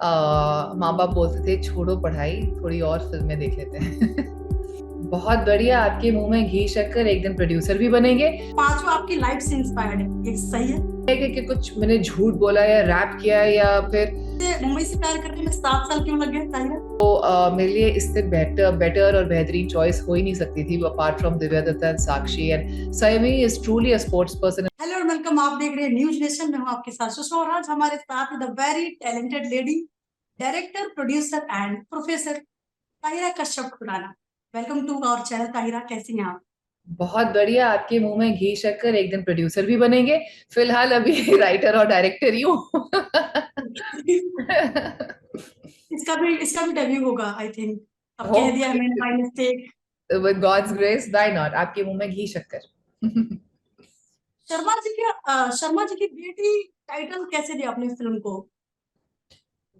माँ बाप बोलते थे छोड़ो पढ़ाई, थोड़ी और फिल्में देख लेते हैं। बहुत बढ़िया, आपके मुंह में घी शक्कर, एक दिन प्रोड्यूसर भी बनेंगे। पांचों आपकी लाइफ से इंस्पायर्ड है, ये सही है? कि कुछ मैंने झूठ बोला या रैप किया या फिर मुंबई से प्यार करने में 7 साल क्यों लग गए ताहिरा? मेरे लिए इससे बेटर बेटर और बेहतरीन चॉइस हो ही नहीं सकती थी apart from Divya Dutta and Sakshi and Saiyami is truly a sports person. Hello और वेलकम, आप देख रहे हैं न्यूज नेशन में हूं आपके साथ सुषमा और आज हमारे साथ the very talented lady, director, producer and professor Tahira Kashyap Khurrana. Welcome to our channel Tahira, कैसी हैं आप? बहुत बढ़िया, आपके मुंह में घी शक्कर, एक दिन प्रोड्यूसर भी बनेंगे। फिलहाल अभी राइटर और डायरेक्टर ही हूँ। इसका भी डेब्यू होगा आई थिंक। अब कह दिया होपफुली मैंने by mistake. With God's grace, why not, आपके मुंह में घी शक्कर। शर्मा जी की बेटी टाइटल कैसे दिया आपने फिल्म को?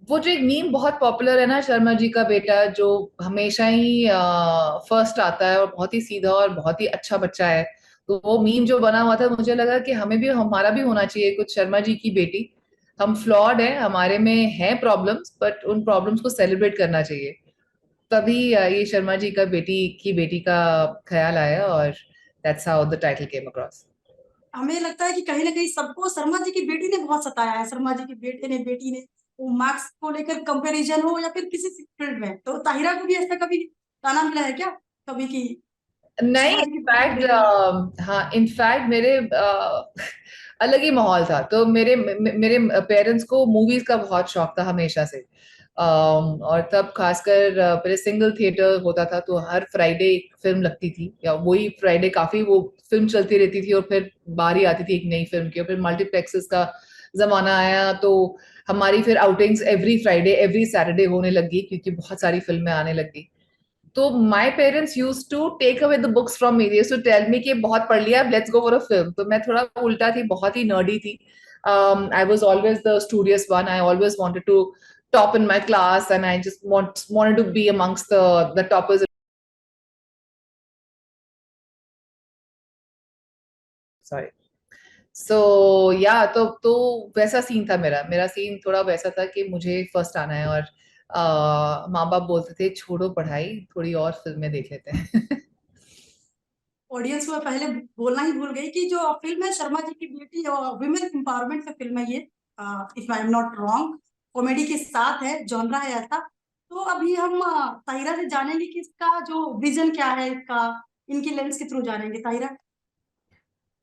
वो जो एक मीम बहुत पॉपुलर है ना, शर्मा जी का बेटा, जो हमेशा ही फर्स्ट आता है और बहुत ही सीधा और बहुत ही अच्छा बच्चा है। तो वो मीम जो बना हुआ था, मुझे लगा कि हमें भी, हमारा भी होना चाहिए कुछ शर्मा जी की बेटी। हम फ्लॉड हैं, हमारे में है प्रॉब्लम्स, बट उन प्रॉब्लम्स को सेलिब्रेट करना चाहिए। तभी ये शर्मा जी का बेटी का ख्याल आया और that's how the title came across. हमें लगता है कि कहीं ना कहीं सबको शर्मा जी की बेटी ने बहुत सताया है। शर्मा जी की बेटी ने वो मार्क्स को लेकर कंपैरिजन हो या फिर किसी फील्ड में, तो ताहिरा को भी ऐसा कभी गाना मिला है क्या कभी की नहीं, शर्मा जी की बेटी को इनफैक्ट लेकर? हाँ, इनफैक्ट मेरे अलग ही माहौल था। तो मेरे पेरेंट्स को मूवीज का बहुत शौक था हमेशा से। और तब खासकर पहले सिंगल थिएटर होता था, तो हर फ्राइडे एक फिल्म लगती थी, या वही फ्राइडे काफी वो फिल्म चलती रहती थी, और फिर बारी आती थी एक नई फिल्म की, और फिर मल्टीप्लेक्सेस का जमाना आया। तो हमारी फिर outings every Friday every Saturday होने लगी, क्योंकि बहुत सारी फिल्में आने लगी। तो my parents used to take away the books from me, used to tell me कि बहुत पढ़ लिया, let's go for a film. तो मैं थोड़ा उल्टा थी, बहुत ही नर्डी थी। I was always the studious one, I always wanted to top in my class, and I just wanted to be amongst the toppers. Sorry. सो या तो वैसा सीन था, मेरा सीन थोड़ा वैसा था कि मुझे फर्स्ट आना है, और माँ बाप बोलते थे छोड़ो पढ़ाई, थोड़ी और फिल्में देख लेते हैं। ऑडियंस को मैं पहले बोलना ही भूल गई कि जो फिल्म है शर्मा जी की बेटी और विमेन एम्पावरमेंट का फिल्म है ये। If I am not wrong, comedy के साथ है, जॉनरा है ऐसा। तो अभी हम ताहिरा से जानेंगे कि इसका जो विजन क्या है इसका, इनकी लेंस के थ्रू जानेंगे ताहिरा।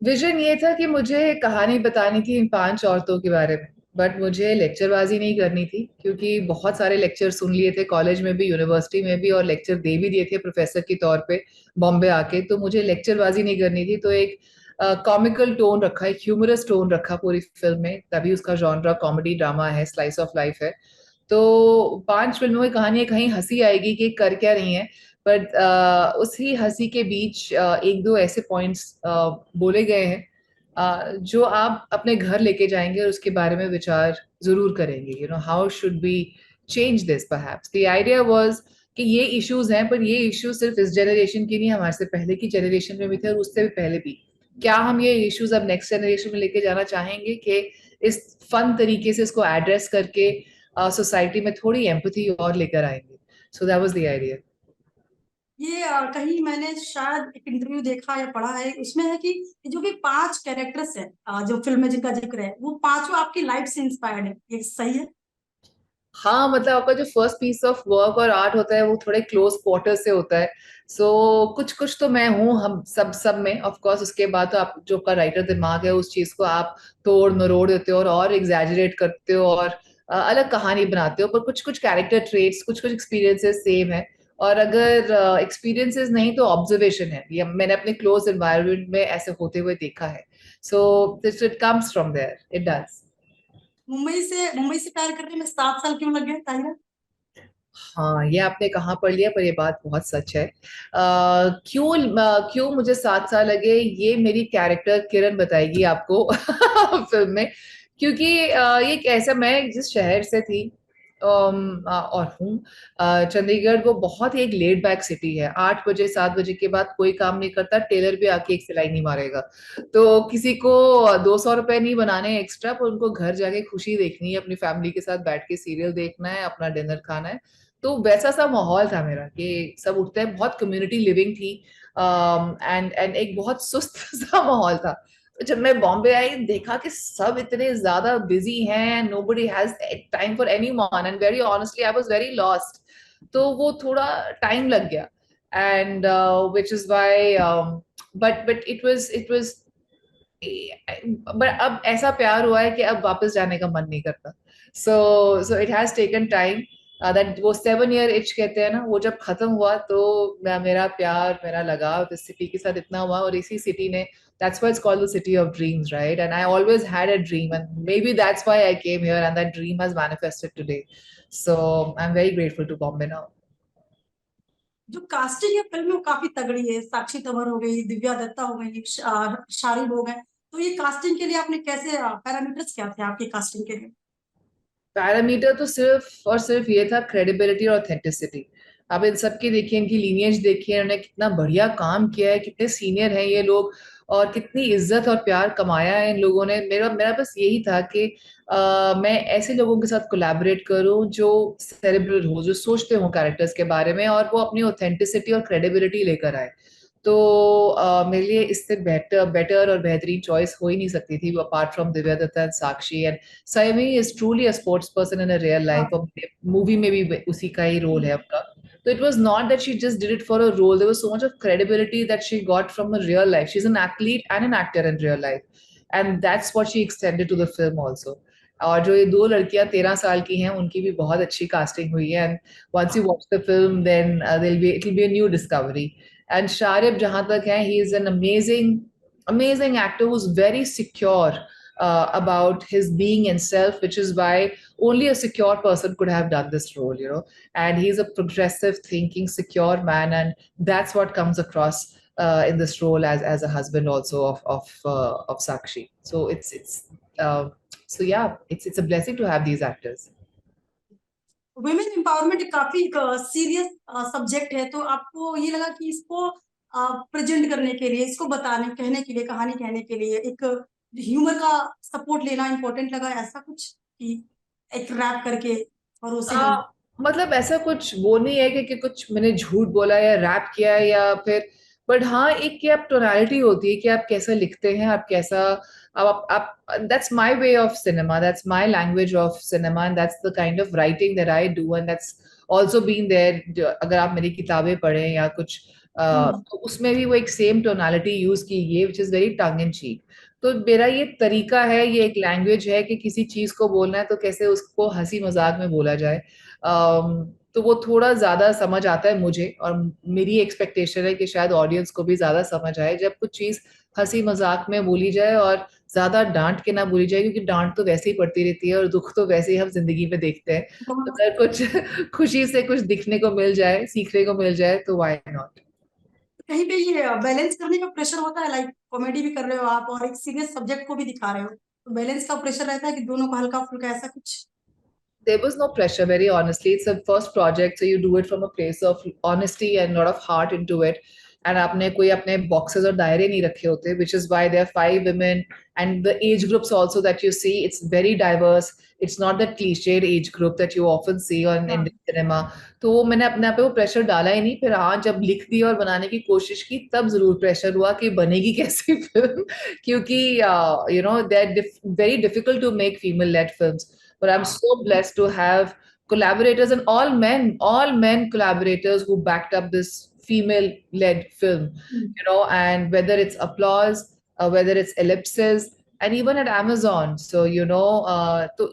विजन ये था कि मुझे कहानी बतानी थी इन 5 औरतों के बारे में, बट मुझे लेक्चरबाजी नहीं करनी थी, क्योंकि बहुत सारे लेक्चर सुन लिए थे कॉलेज में भी, यूनिवर्सिटी में भी, और लेक्चर दे भी दिए थे प्रोफेसर के तौर पे बॉम्बे आके। तो मुझे लेक्चरबाजी नहीं करनी थी, तो एक कॉमिकल टोन रखा, एक ह्यूमरस टोन रखा पूरी फिल्म में, तभी उसका जॉनरा कॉमेडी ड्रामा है, स्लाइस ऑफ लाइफ है। तो 5 फिल्मों की कहानी है, कहीं हंसी आएगी कि कर क्या रही है, बट उसी हंसी के बीच एक दो ऐसे पॉइंट्स बोले गए हैं जो आप अपने घर लेके जाएंगे और उसके बारे में विचार जरूर करेंगे। How should be change this perhaps. The idea was कि ये इश्यूज हैं, पर ये इश्यूज सिर्फ इस जनरेशन की नहीं, हमारे से पहले की जनरेशन में भी थे, और उससे भी पहले भी। क्या हम ये इश्यूज अब नेक्स्ट जनरेशन में लेके जाना चाहेंगे कि इस फन तरीके से इसको एड्रेस करके सोसाइटी में थोड़ी एम्पैथी और लेकर आएंगे। So that was the idea. ये कहीं मैंने शायद एक इंटरव्यू देखा या पढ़ा है, उसमें है कि जो भी 5 कैरेक्टर्स है जो फिल्म में जिनका जिक्र है, वो पांचों आपकी लाइफ से इंस्पायर्ड है, ये सही है? हाँ, मतलब आपका जो फर्स्ट पीस ऑफ वर्क और आर्ट होता है, वो थोड़े क्लोज क्वार्टर से होता है। सो कुछ कुछ तो मैं हूँ, हम सब सब में ऑफ कोर्स। उसके बाद तो आप जो का राइटर दिमाग है, उस चीज को आप तोड़ मरोड़ देते हो और एग्जैजरेट करते हो, और अलग कहानी बनाते हो। पर कुछ कुछ कैरेक्टर ट्रेट्स, कुछ कुछ एक्सपीरियंसेस सेम है। और अगर एक्सपीरियंसेस नहीं तो ऑब्जर्वेशन है, ये मैंने अपने क्लोज एनवायरनमेंट में ऐसे होते हुए देखा है। So this it comes from there, it does. Mumbai से प्यार करने में 7 साल क्यों लग गए ताहिरा? हाँ, ये आपने कहाँ पढ़ लिया, पर ये बात बहुत सच है। क्यों मुझे 7 साल लगे, ये मेरी कैरेक्टर किरण बताएगी आपको फिल्म में। क्योंकि ये एक ऐसा, मैं जिस शहर से थी, और हूँ। चंडीगढ़ वो बहुत ही एक लेड बैक सिटी है। 8 बजे 7 बजे के बाद कोई काम नहीं करता, टेलर भी आके एक सिलाई नहीं मारेगा। तो किसी को 200 रुपए नहीं बनाने एक्स्ट्रा, पर उनको घर जाके खुशी देखनी है, अपनी फैमिली के साथ बैठ के सीरियल देखना है, अपना डिनर खाना है। तो वैसा सा माहौल था मेरा कि सब उठते हैं, बहुत कम्युनिटी लिविंग थी। एंड एक बहुत सुस्त सा माहौल था। तो जब मैं बॉम्बे आई, देखा कि सब इतने ज्यादा बिजी हैं, nobody has time for anyone, and very honestly I was very lost. तो वो थोड़ा टाइम लग गया, and which is why, but it was but अब ऐसा प्यार हुआ है कि अब वापस जाने का मन नहीं करता। So it has taken time. That वो 7 ईयर इच कहते हैं ना, वो जब खत्म हुआ तो मेरा प्यार, मेरा लगाव इस सिटी के साथ इतना हुआ, और इसी सिटी ने, that's why it's called the city of dreams, right? And I always had a dream, and maybe that's why I came here, and that dream has manifested today. So I'm very grateful to Bombay now. जो casting है film में वो काफी तगड़ी है, साक्षी तंवर हो गई, दिव्या दत्ता हो गई, शारिब हो गए। तो ये कास्टिंग के लिए आपने कैसे, पैरामीटर्स क्या थे आपकी कास्टिंग के लिए? पैरामीटर तो सिर्फ और सिर्फ ये था, क्रेडिबिलिटी और ऑथेंटिसिटी। आप इन सबकी देखिए, इनकी लीनियज देखिए, उन्होंने कितना बढ़िया काम किया है, कितने सीनियर हैं ये लोग, और कितनी इज्जत और प्यार कमाया है इन लोगों ने। मेरा मेरा बस यही था कि मैं ऐसे लोगों के साथ कोलैबोरेट करूं जो सेरेब्रल हो, जो सोचते हो कैरेक्टर्स के बारे में, और वो अपनी ऑथेंटिसिटी और क्रेडिबिलिटी लेकर आए। तो मेरे लिए इससे बेटर बेटर और बेहतरीन चॉइस हो ही नहीं सकती थी, apart from Divya Dutta and Sakshi. And Saimi is truly a sports person in a real life. हाँ। और मूवी में भी उसी का ही रोल है उनका। तो it was not that she just did it for a role. There was so much of credibility that she got from her real life. She's an athlete and an actor in real life, and that's what she extended to the film also. और जो ये दो लड़कियां 13 साल की हैं, उनकी भी बहुत अच्छी कास्टिंग हुई है। And once you watch the film, then it will be a new discovery. And Sharib जहां तक है, he is an amazing amazing actor who's very secure about his being and self, which is why only a secure person could have done this role, you know. And he's a progressive thinking, secure man, and that's what comes across in this role as a husband also of Sakshi. So uh, so yeah, it's a blessing to have these actors. Women empowerment काफी एक serious subject है, तो आपको ये लगा कि इसको present करने के लिए, इसको बताने कहने के लिए, कहानी कहने के लिए एक ह्यूमर का सपोर्ट लेना इम्पोर्टेंट लगा, ऐसा कुछ कि एक रैप करके और उसे हम। मतलब ऐसा कुछ वो नहीं है कि कुछ मैंने झूठ बोला या रैप किया है या फिर, बट हाँ, एक कि आप टोनालिटी होती है कि आप कैसा लिखते हैं, आप कैसा, आप that's my way of cinema, that's my language of cinema, and that's the kind of writing that I do, and that's also been there. अगर आप मेरी किताबें पढ़ें या कुछ, तो उसमें भी वो एक सेम टोनालिटी यूज की गई है, विच इज वेरी टंग इन चीक। तो मेरा ये तरीका है, ये एक लैंग्वेज है कि किसी चीज को बोलना है तो कैसे उसको हंसी मजाक में बोला जाए। तो वो थोड़ा ज्यादा समझ आता है मुझे, और मेरी एक्सपेक्टेशन है कि शायद ऑडियंस को भी ज्यादा समझ आए जब कुछ चीज हंसी मजाक में बोली जाए, और ज्यादा डांट के ना बोली जाए, क्योंकि डांट तो वैसे ही पड़ती रहती है, और दुख तो वैसे ही हम जिंदगी में देखते हैं। तो अगर कुछ खुशी से कुछ दिखने को मिल जाए, सीखने को मिल जाए, तो व्हाई नॉट। कहीं पे ये बैलेंस करने का प्रेशर होता है, लाइक कॉमेडी भी कर रहे हो आप और एक सीरियस सब्जेक्ट को भी दिखा रहे हो, तो बैलेंस का प्रेशर रहता है कि दोनों को हल्का फुल्का ऐसा कुछ? There was no pressure, very honestly. It's a first project, so you do it from a place of honesty and a lot of heart into it. And आपने कोई अपने boxes और दायरे नहीं रखे होते, which is why there are 5 women, and the age groups also that you see, it's very diverse. It's not that cliched age group that you often see on हाँ। Indian cinema. तो वो मैंने अपने आप पे वो प्रेशर डाला ही नहीं। फिर हाँ, जब लिख दी और बनाने की कोशिश की, तब जरूर प्रेशर हुआ कि बनेगी कैसी फिल्म, क्योंकि you know they are very difficult to make female led films. But I'm so blessed to have collaborators, and all men collaborators who backed up this female led film, you know. And whether it's applause, whether it's ellipses, and even at Amazon, so you know, so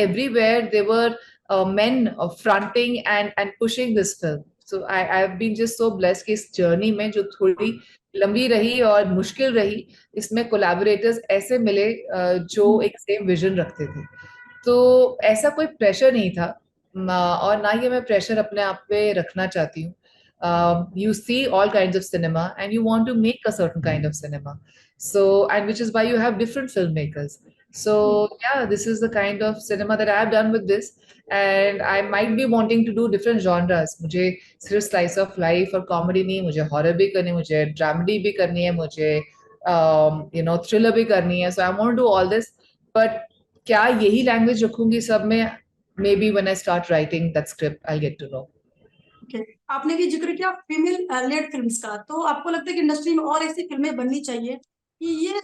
everywhere there were men fronting and pushing this film. So I've been just so blessed कि इस journey में, जो थोड़ी लंबी रही और मुश्किल रही, इसमें collaborators ऐसे मिले जो एक सेम विजन रखते थे। तो ऐसा कोई प्रेशर नहीं था, और ना ये मैं प्रेशर अपने आप पे रखना चाहती हूँ। You see all kinds of cinema and you want to make a certain kind of cinema, so, and which is why you have different filmmakers, So yeah, this is the kind of cinema that I have done with this, and I might be wanting to do different genres. मुझे सिर्फ slice of life और comedy नहीं, मुझे horror भी करनी है, मुझे dramedy भी करनी है, मुझे thriller भी करनी है. So I want to do all this, but क्या यही language रखूंगी सब में? Maybe when I start writing that script, I'll get to know. Okay, आपने भी जिक्र किया फीमेल लेड फिल्म्स का, तो आपको लगता है कि इंडस्ट्री में और ऐसी फिल्में बननी चाहिए कि ये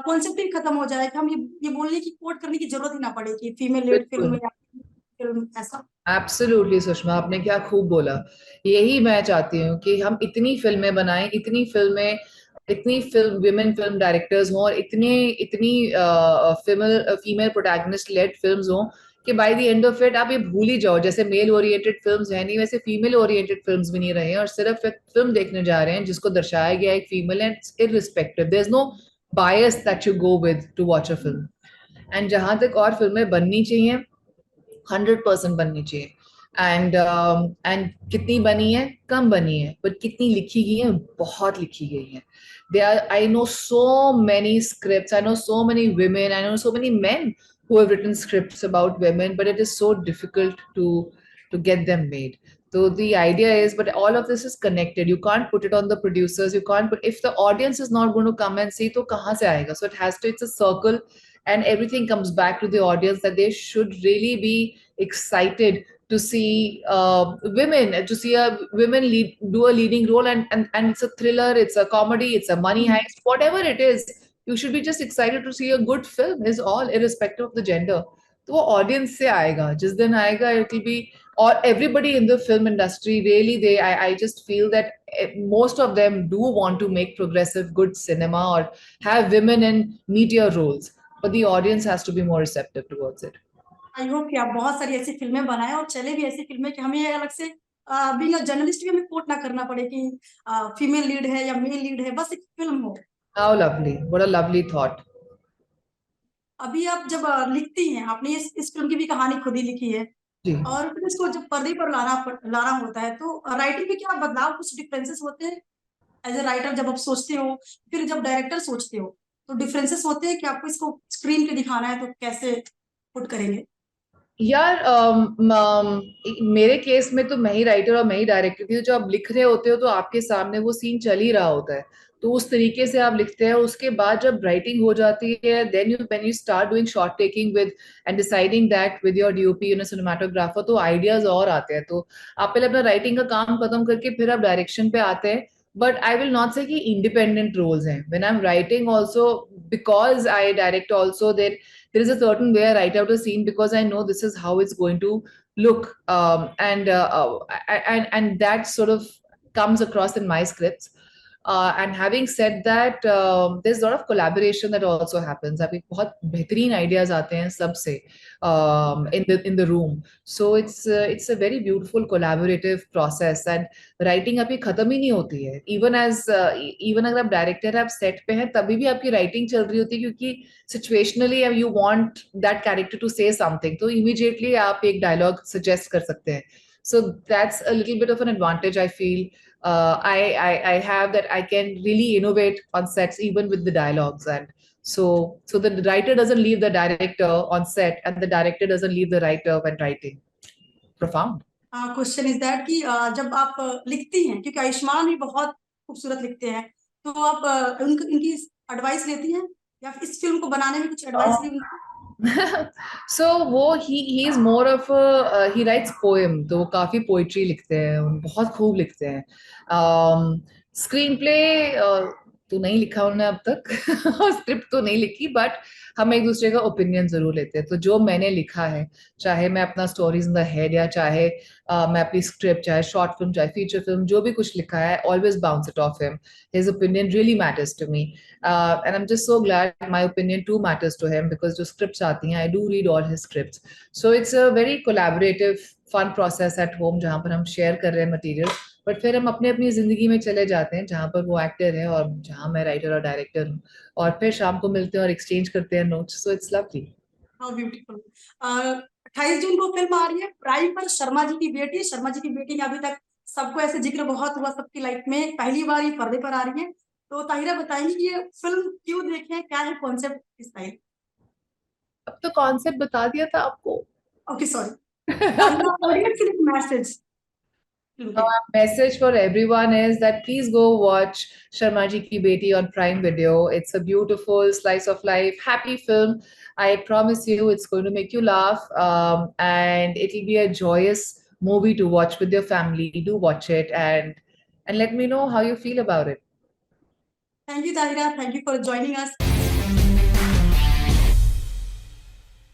कॉन्सेप्ट ही खत्म हो जाए, कि हम ये बोलने की कोट करने की जरूरत ही ना पड़े कि फीमेल लेड फिल्म बिल्कुल. या फिल्म ऐसा? एब्सोल्युटली सुषमा, आपने क्या खूब बोला. यही मैं चाहती हूँ कि हम इतनी फिल्में बनाएं, इतनी फिल्म विमेन फिल्म डायरेक्टर्स हों, और इतनी इतनी female female protagonist led films हों कि by the end of it आप ये भूल ही जाओ. जैसे मेल ओरिएंटेड फिल्म्स है नहीं, वैसे फीमेल ओरिएंटेड फिल्म्स भी नहीं रहे हैं, और सिर्फ एक फिल्म देखने जा रहे हैं जिसको दर्शाया गया एक female and irrespective, there is no bias that you go with to watch a film. And जहां तक और फिल्में बननी चाहिए, 100% बननी चाहिए. एंड कितनी बनी है? कम बनी है. बट कितनी लिखी गई है? बहुत लिखी गई है. They are I know so many scripts, I know so many women, I know so many men who have written scripts about women, but it is so difficult to get them made. So the idea is, but all of this is connected. You can't put it on the producers. You can't put, if the audience is not going to come and see, तो कहाँ से आएगा? So it has to, it's a circle, and everything comes back to the audience, that they should really be excited to see women, to see a women lead, do a leading role, and it's a thriller, it's a comedy, it's a money heist, whatever it is. You should be just excited to see a good film, is all, irrespective of the gender. तो वो audience से आएगा, जिस दिन आएगा it will be, or everybody in the film industry really, I just feel that most of them do want to make progressive good cinema or have women in media roles, but the audience has to be more receptive towards it. I hope कि आप बहुत सारी ऐसी फिल्में बनाएं और चले भी ऐसी फिल्में कि हमें अलग से बीइंग अ जर्नलिस्ट भी हमें कोट ना करना पड़े कि फीमेल लीड है या मेल लीड है, बस एक फिल्म हो। How lovely. What a lovely thought. अभी आप जब लिखती हैं, आपने इस फिल्म की भी कहानी खुद ही लिखी है, जी. और फिर इसको जब पर्दे पर लाना होता है, तो राइटिंग में क्या बदलाव, कुछ डिफरेंसेस होते हैं एज ए राइटर जब आप सोचते हो, फिर जब डायरेक्टर सोचते हो, तो डिफरेंसेस होते हैं कि आपको इसको स्क्रीन पे दिखाना है तो कैसे पुट करेंगे? यार मेरे केस में तो मैं ही राइटर और मैं ही डायरेक्टर थी. तो जब आप लिख रहे होते हो तो आपके सामने वो सीन चल ही रहा होता है, तो उस तरीके से आप लिखते हैं. उसके बाद जब राइटिंग हो जाती है, then you when you start doing shot taking with and deciding that with your DOP, cinematographer, तो आइडियाज और आते हैं. तो आप पहले अपना राइटिंग का काम खत्म करके फिर आप डायरेक्शन पे आते हैं. बट आई विल नॉट से कि इंडिपेंडेंट रोल्स हैं. When I am writing also, because I direct also, there is a certain way I write out a scene because I know this is how it's going to look, and that sort of comes across in my scripts. And having said that, there's a lot of collaboration that also happens. अभी बहुत बेहतरीन ideas आते हैं सबसे in the room. So it's a very beautiful collaborative process, and writing अभी खत्म ही नहीं होती है. Even अगर आप डायरेक्टर आप सेट पे हैं तभी भी आपकी राइटिंग चल रही होती है, क्योंकि situationally you want that character to say something, तो immediately आप एक dialogue suggest कर सकते हैं. So that's a little bit of an advantage I feel. I have, that I can really innovate on sets even with the dialogues, and so the writer doesn't leave the director on set, and the director doesn't leave the writer when writing. Profound. Question is that कि जब आप लिखती हैं, क्योंकि आयुष्मान भी बहुत खूबसूरत लिखते हैं, तो आप इनकी एडवाइस लेती हैं या फिर इस फिल्म को बनाने में कुछ एडवाइस ली उनकी? So वो he is more of a he writes poem, तो वो काफी पोइट्री लिखते हैं, बहुत खूब लिखते हैं. स्क्रीन प्ले तो नहीं लिखा उन्होंने अब तक, स्क्रिप्ट तो नहीं लिखी, बट हम एक दूसरे का ओपिनियन जरूर लेते हैं. तो जो मैंने लिखा है, चाहे मैं अपना स्टोरीज इन द हेड, या चाहे मैं अपनी स्क्रिप्ट, चाहे शॉर्ट फिल्म, चाहे फीचर फिल्म, जो भी कुछ लिखा है, always bounce it off him. His opinion really matters to me, and I'm just so glad my opinion too matters to him, because जो scripts आती हैं, I do read all his scripts. So it's a very collaborative fun process at home, जहाँ पर हम share कर रहे हैं material, but फिर हम अपने अपनी जिंदगी में चले जाते हैं, जहाँ पर वो एक्टर है और जहाँ मैं राइटर और डायरेक्टर हूँ, और फिर शाम को मिलते हैं और एक्सचेंज करते हैं notes. So it's lovely. How beautiful. 28 जून को फिल्म आ रही है प्राइम पर, शर्मा जी की बेटी। शर्मा जी की बेटी का अभी तक सबको ऐसे जिक्र बहुत हुआ सबकी लाइफ में, पहली बार ये पर्दे पर आ रही है, तो ताहिरा बताएंगी कि ये फिल्म क्यों देखें, क्या है कॉन्सेप्ट इस टाइप? अब तो कॉन्सेप्ट बता दिया था आपको। ओके सॉरी, ताहिरा ऑडियंस के लिए मैसेज फिल्म के। Message for everyone is that please go watch Sharma Ji Ki Beti on Prime Video. It's a beautiful slice of life, happy film. I promise you, it's going to make you laugh, and it'll be a joyous movie to watch with your family. Do watch it and let me know how you feel about it. Thank you Tahira, thank you for joining us.